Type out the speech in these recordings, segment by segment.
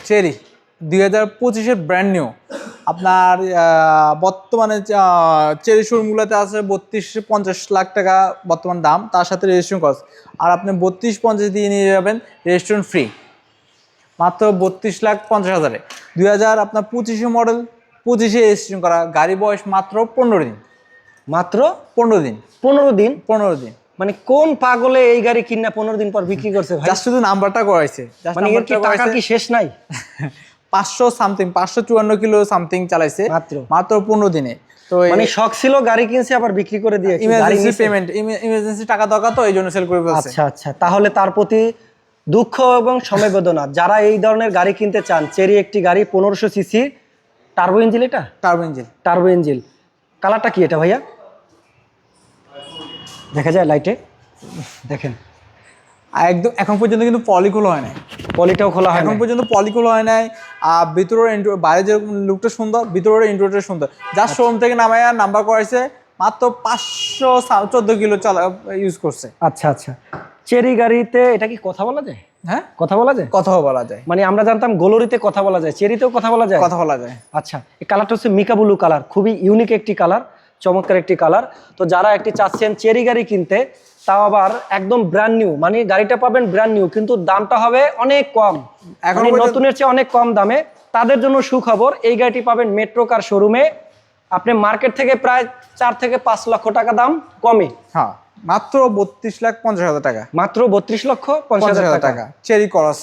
Cherry 2025-এর brand new. আপনার বর্তমানে cherry শোরুমগুলোতে আছে 32-50 লাখ টাকা বর্তমান দাম, তার সাথে রেজিস্ট্রেশন কস্ট। আর আপনি 32-50 দিয়ে নিয়ে যাবেন রেজিস্ট্রেশন ফ্রি, মাত্র 32,50,000-এ। 2025 মডেল, 25-এ রেজিস্ট্রেশন করা, গাড়ি বয়স মাত্র 15 দিন। মাত্র 15 দিন। 15 দিন? 15 দিন। মানে কোন পাগলে এই গাড়ি কিনা 15 দিন পর বিক্রি করছে ভাই? জাস্ট শুধু নাম্বারটা করাইছে। মানে এর কি টাকা কি শেষ নাই? 500 সামথিং, 554 কিলো সামথিং চালাইছে মাত্র 15 দিনে। তো মানে শখ ছিল গাড়ি কিনছে আবার বিক্রি করে দিয়ে ইমার্জেন্সি পেমেন্ট, ইমার্জেন্সি টাকা দরকার, তো এই জন্য সেল করে ফেলছে। আচ্ছা আচ্ছা, তাহলে তার প্রতি দুঃখ এবং সমবেদনা। যারা এই ধরনের গাড়ি কিনতে চান, চেরি একটি গাড়ি 1500 সিসি, টার্বো ইঞ্জিন। এটা টার্বো ইঞ্জিন। Turbo engine. কালারটা কি এটা ভাইয়া? দেখা যায় লাইটে, দেখেন একদম। এখন পর্যন্ত কিন্তু পলি খোলা হয় নাই, পলিটাও খোলা হয় এখন পর্যন্ত পলি খোলা হয় নাই। আর ভিতরের বাইরে যে লুকটা সুন্দর, ভিতরের ইন্টেরিয়রটা সুন্দর। যার শোরুম থেকে নামায় নাম্বার করাইছে, মাত্র 514 কিলো ইউজ করছে। আচ্ছা আচ্ছা, চেরি গাড়িতে এটা কি কথা বলা যায়? হ্যাঁ, কথা বলা যায়। কথাও বলা যায়। মানে আমরা জানতাম গোলোরিতে কথা বলা যায়, চেরিতেও কথা বলা যায়। কথা বলা যায়। আচ্ছা, এই কালারটা হচ্ছে মিকা ব্লু কালার, খুবই ইউনিক একটি কালার, চমৎকার একটি কালার। তো যারা একটি চাচ্ছেন চেরি গাড়ি কিনতে, তাও আবার একদম ব্র্যান্ড নিউ, মানে গাড়িটা পাবেন ব্র্যান্ড নিউ, কিন্তু দামটা হবে অনেক কম, এখন নতুনের চেয়ে অনেক কম দামে। তাদের জন্য সুখবর, এই গাড়িটি পাবেন মেট্রো কার শোরুমে। আপনি মার্কেট থেকে প্রায় 4 থেকে 5 লক্ষ টাকা দাম কমে। হ্যাঁ, মাত্র 32,50,000 টাকা। মাত্র 32,50,000 টাকা। Cherry cross.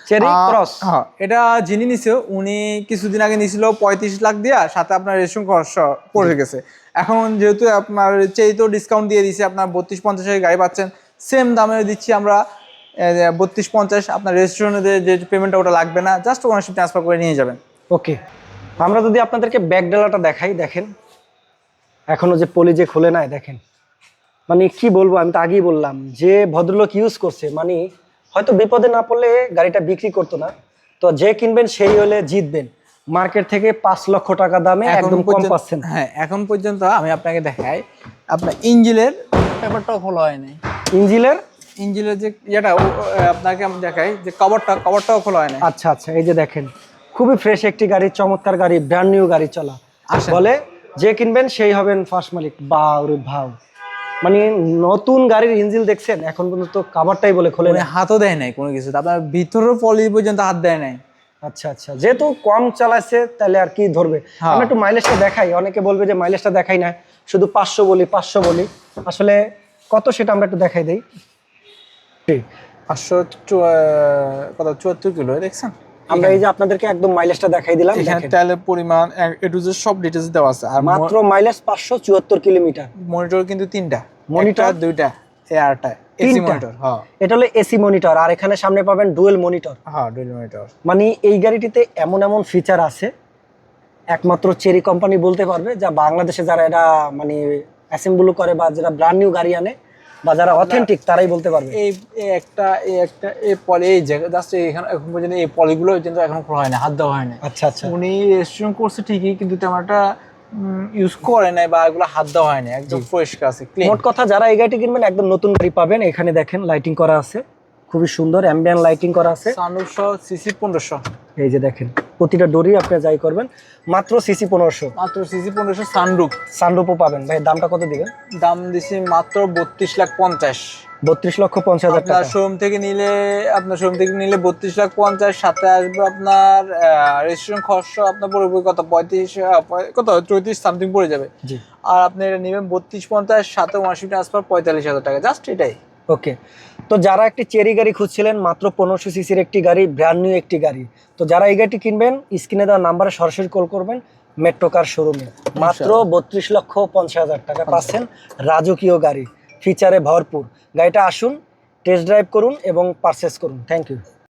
Cherry cross. হ্যাঁ, এটা যিনি নিছে উনি কিছুদিন আগে নিছিল 35 লাখ দিয়া, সাথে আপনার রেজিস্ট্রেশন খরচ পড়ে গেছে। এখন যেহেতু আপনার চেরিতেও ডিসকাউন্ট দিয়ে দিচ্ছে, আপনার 32-50-এর গাড়ি পাচ্ছেন, সেম দামে দিচ্ছি আমরা 32-50। আপনার রেজিস্ট্রেশনের যে পেমেন্টটা ওটা লাগবে না, জাস্ট ওনারশিপ ট্রান্সফার করে নিয়ে যাবেন। ওকে, আমরা যদি আপনাদেরকে ব্যাক ডালাটা দেখাই, দেখেন এখনো যে পলি যে খুলে নাই, দেখেন। মানে কি বলবো, আমি তো আগেই বললাম যে ভদ্রলোক ইউজ করছে, মানে হয়তো বিপদে না পড়লে গাড়িটা বিক্রি করতো না। তো যে কিনবেন সেই হলে জিতবেন। মার্কেট থেকে 5 লক্ষ টাকা দামে একদম কম পাচ্ছেন। হ্যাঁ, এখন পর্যন্ত আমি আপনাকে দেখাই, আপনার ইঞ্জিনের পেপারটাও খোলা হয় নাই। ইঞ্জিনের যে ইয়েটা আপনাকে আমি দেখাই, যে কভারটাও খোলা হয় নাই। আচ্ছা আচ্ছা, এই যে দেখেন, খুবই ফ্রেশ একটি গাড়ি, চমৎকার গাড়ি, ব্র্যান্ড নিউ গাড়ি চলা। বলে যে কিনবেন সেই হবেন ফার্স্ট মালিক। বাউরে ভাও, মানে নতুন গাড়ির ইঞ্জিন দেখছেন, এখন পর্যন্ত কাভারটাই বলে খোলে না, হাতও দেয় নাই কোনো কিছু, আপনার ভিতরের পলি পর্যন্ত হাত দেয় নাই। আচ্ছা আচ্ছা, যেহেতু কম চালাচ্ছে তাহলে আর কি ধরবে। আমরা একটু মাইলেজটা দেখাই, অনেকে বলবে যে মাইলেজটা দেখাই না, শুধু 500 বলি, আসলে কত সেটা আমরা একটু দেখাই দেই। 574 কিলো দেখছেন। আমরা এই যে আপনাদেরকে একদম মাইলেজটা দেখাই দিলাম, এখানে তেলের পরিমাণ এ টু জেড সব ডিটেইলস দেওয়া আছে। আর মাত্র মাইলেজ 574 কিলোমিটার। মনিটর কিন্তু 3টা, মনিটর 2টা, এআরটা এসি মনিটর। হ্যাঁ, এটা হলো এসি মনিটর, আর এখানে সামনে পাবেন ডুয়েল মনিটর। হ্যাঁ, ডুয়েল মনিটর। মানে এই গাড়িটিতে এমন এমন ফিচার আছে, একমাত্র চেরি কোম্পানি বলতে পারবে, যা বাংলাদেশে যারা এটা মানে অ্যাসেম্বল করে বা যারা ব্র্যান্ড নিউ গাড়ি আনে বা যারা অথেন্টিক, তারাই বলতে পারবে। এই পলি, এই জায়গা জাস্ট এখানে এখন পর্যন্ত এই পলিগুলো কিন্তু এখন খোলা হয় না, হাত দেওয়া হয় না। আচ্ছা আচ্ছা, উনি রেজিস্ট্রেশন করছে ঠিকই, কিন্তু তেমন একটা ইউজ করে নাই বা এগুলো হাত দেওয়া হয় না, একদম ফ্রেশ আছে, ক্লিন। মোট কথা, যারা এই গাড়িটি কিনবেন একদম নতুন গাড়ি পাবেন। এখানে দেখেন লাইটিং করা আছে, খুবই সুন্দর অ্যাম্বিয়েন্ট লাইটিং করা আছে। Sunroof CC 1500। এই যে দেখেন, প্রতিটা ডোরই আপনি যাই করবেন, মাত্র সিসি 1500। মাত্র সিসি 1500 সানরুফও পাবেন। ভাই দামটা কত দিবেন? দাম দিছি মাত্র 32,50,000। 32,50,000 টাকা। শোরুম থেকে নিলে 32,50,000, সাথে আসবে আপনার রেজিস্ট্রেশন খরচ, আপনার পড়বে কত 34 সামথিং পড়ে যাবে। আর আপনি এটা নেবেন 32,50, সাথে ওয়ানশিপ ট্রান্সফার 45,000 টাকা, জাস্ট এটাই। ওকে, তো যারা একটি চেরি গাড়ি খুঁজছিলেন, মাত্র 1500 সিসির একটি গাড়ি, ব্র্যান্ড নিউ একটি গাড়ি, তো যারা এই গাড়িটি কিনবেন, স্ক্রিনে দেওয়া নাম্বারে সরাসরি কল করবেন মেট্রো কার শোরুমে। মাত্র 32,50,000 টাকা পাচ্ছেন রাজকীয় গাড়ি, ফিচারে ভরপুর। গাড়িটা আসুন, টেস্ট ড্রাইভ করুন এবং পারচেস করুন। Thank you.